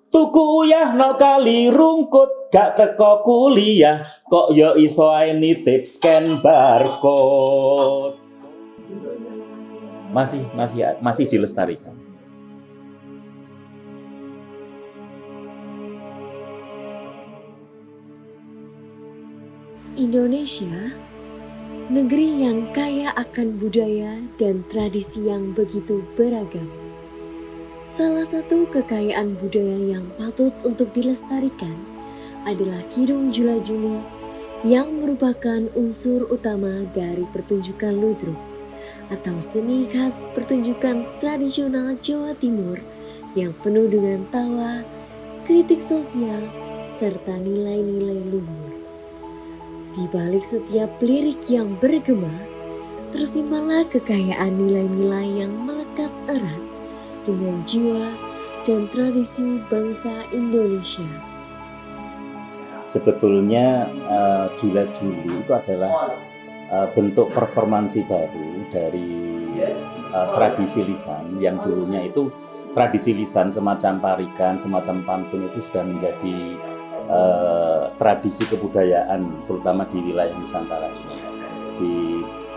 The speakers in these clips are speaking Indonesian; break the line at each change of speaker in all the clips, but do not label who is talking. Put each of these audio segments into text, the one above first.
Tuku uyah no kali rungkut gak teko kuliah kok yo iso ae nitip scan barcode. Masih dilestarikan.
Indonesia, negeri yang kaya akan budaya dan tradisi yang begitu beragam. Salah satu kekayaan budaya yang patut untuk dilestarikan adalah Kidung Jula Juli yang merupakan unsur utama dari pertunjukan ludruk atau seni khas pertunjukan tradisional Jawa Timur yang penuh dengan tawa, kritik sosial, serta nilai-nilai luhur. Di balik setiap lirik yang bergema, tersimpanlah kekayaan nilai-nilai yang melekat erat dengan jiwa dan tradisi bangsa Indonesia.
Sebetulnya Jula Juli itu adalah bentuk performansi baru dari tradisi lisan yang dulunya itu tradisi lisan semacam parikan, semacam pantun itu sudah menjadi tradisi kebudayaan terutama di wilayah Nusantara ini. Di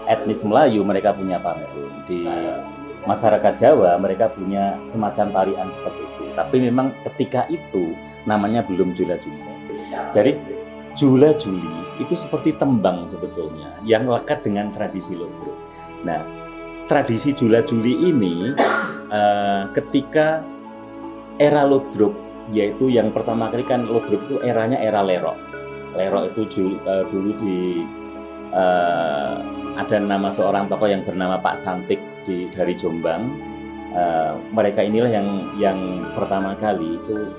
etnis Melayu mereka punya pantun, di masyarakat Jawa mereka punya semacam tarian seperti itu. Tapi memang ketika itu namanya belum Jula Juli. Jadi Jula Juli itu seperti tembang sebetulnya yang lekat dengan tradisi ludruk. Nah, tradisi Jula Juli ini ketika era ludruk, yaitu yang pertama kali kan ludruk itu eranya era lerok. Lerok itu dulu ada nama seorang tokoh yang bernama Pak Santik dari Jombang. Mereka inilah yang pertama kali itu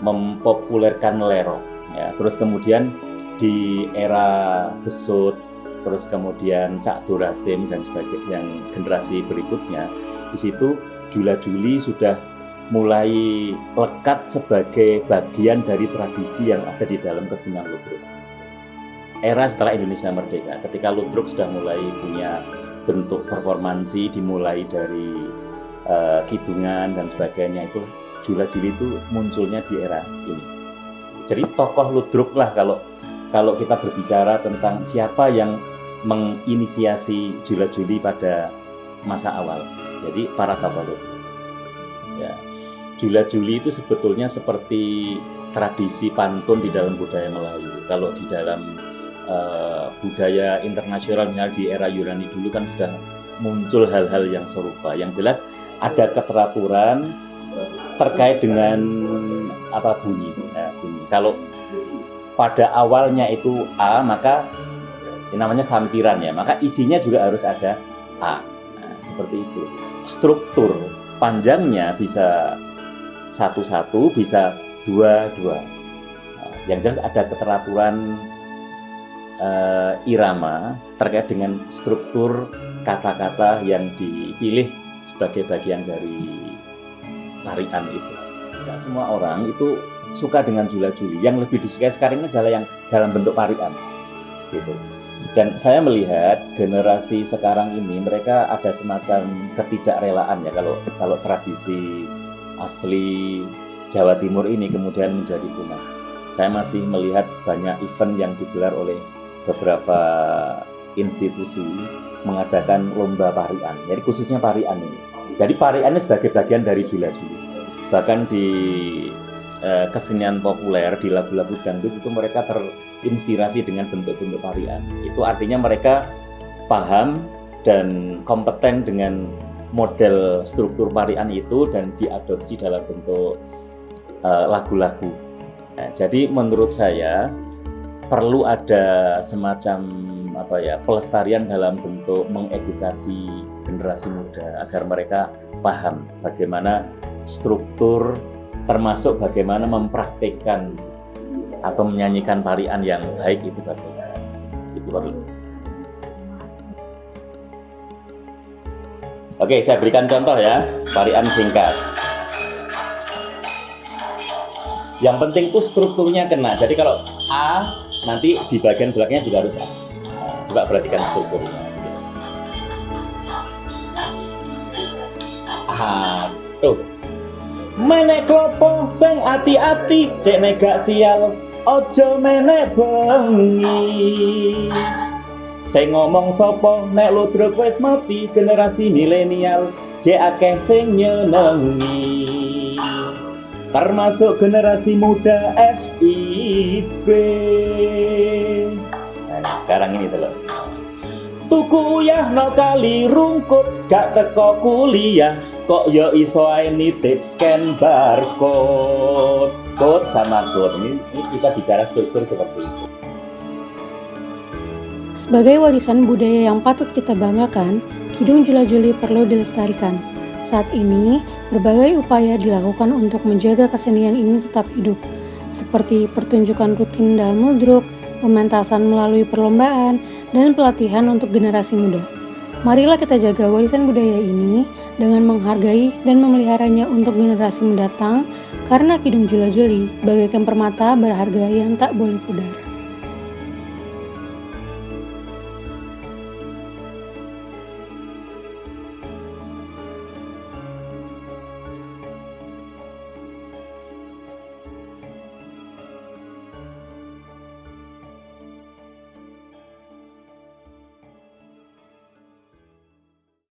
mempopulerkan lerok. Ya, terus kemudian di era Besut, terus kemudian Cak Durasim dan sebagainya, yang generasi berikutnya, di situ Jula Juli sudah mulai lekat sebagai bagian dari tradisi yang ada di dalam kesenian ludruk. Era setelah Indonesia merdeka, ketika ludruk sudah mulai punya bentuk performansi, dimulai dari kidungan dan sebagainya, itu Jula Juli itu munculnya di era ini. Jadi tokoh ludruk lah kalau kita berbicara tentang siapa yang menginisiasi Jula Juli pada masa awal. Jadi para tokoh ludruk. Ya. Jula Juli itu sebetulnya seperti tradisi pantun di dalam budaya Melayu. Kalau di dalam budaya internasional, misalnya di era Yunani dulu kan sudah muncul hal-hal yang serupa. Yang jelas ada keteraturan terkait dengan bunyi. Bunyi. Kalau pada awalnya itu A, maka namanya sampiran ya, maka isinya juga harus ada A. Nah, seperti itu. Struktur panjangnya bisa 1-1, bisa 2-2. Nah, yang jelas ada keteraturan irama terkait dengan struktur kata-kata yang dipilih sebagai bagian dari tarian itu. Tidak semua orang itu suka dengan Jula Juli. Yang lebih disukai sekarang ini adalah yang dalam bentuk tarian, gitu. Dan saya melihat generasi sekarang ini mereka ada semacam ketidakrelaan ya kalau tradisi asli Jawa Timur ini kemudian menjadi punah. Saya masih melihat banyak event yang digelar oleh beberapa institusi mengadakan lomba parian. Jadi khususnya parian ini. Jadi parian ini sebagai bagian dari Jula Juli. Bahkan di kesenian populer, di lagu-lagu dangdut itu mereka terinspirasi dengan bentuk-bentuk parian. Itu artinya mereka paham dan kompeten dengan model struktur parian itu dan diadopsi dalam bentuk lagu-lagu. Nah, jadi menurut saya perlu ada semacam pelestarian dalam bentuk mengedukasi generasi muda agar mereka paham bagaimana struktur, termasuk bagaimana mempraktikkan atau menyanyikan tarian yang baik itu bagaimana. Itu perlu. Oke, saya berikan contoh ya, tarian singkat. Yang penting itu strukturnya kena. Jadi kalau A, nanti di bagian belakangnya juga harus A. Nah, coba perhatikan strukturnya. Tuh. Menek klopo sing ati-ati, cek nek gak sial ojo menek bengi. Sing ngomong sapa nek ludruk wis mati, generasi milenial jek akeh sing nyenengi. Termasuk generasi muda FIB. Nah, sekarang ini tuh. Tuku uyah no kali rungkut, gak teko kuliah, kok yo iso ae nitip scan barcode. Code sama code ini kita bicara struktur seperti itu.
Sebagai warisan budaya yang patut kita banggakan, Kidung Jula-Juli perlu dilestarikan. Saat ini, berbagai upaya dilakukan untuk menjaga kesenian ini tetap hidup, seperti pertunjukan rutin dalam ludruk, pementasan melalui perlombaan, dan pelatihan untuk generasi muda. Marilah kita jaga warisan budaya ini dengan menghargai dan memeliharanya untuk generasi mendatang, karena Kidung Jula-Juli bagaikan permata berharga yang tak boleh pudar.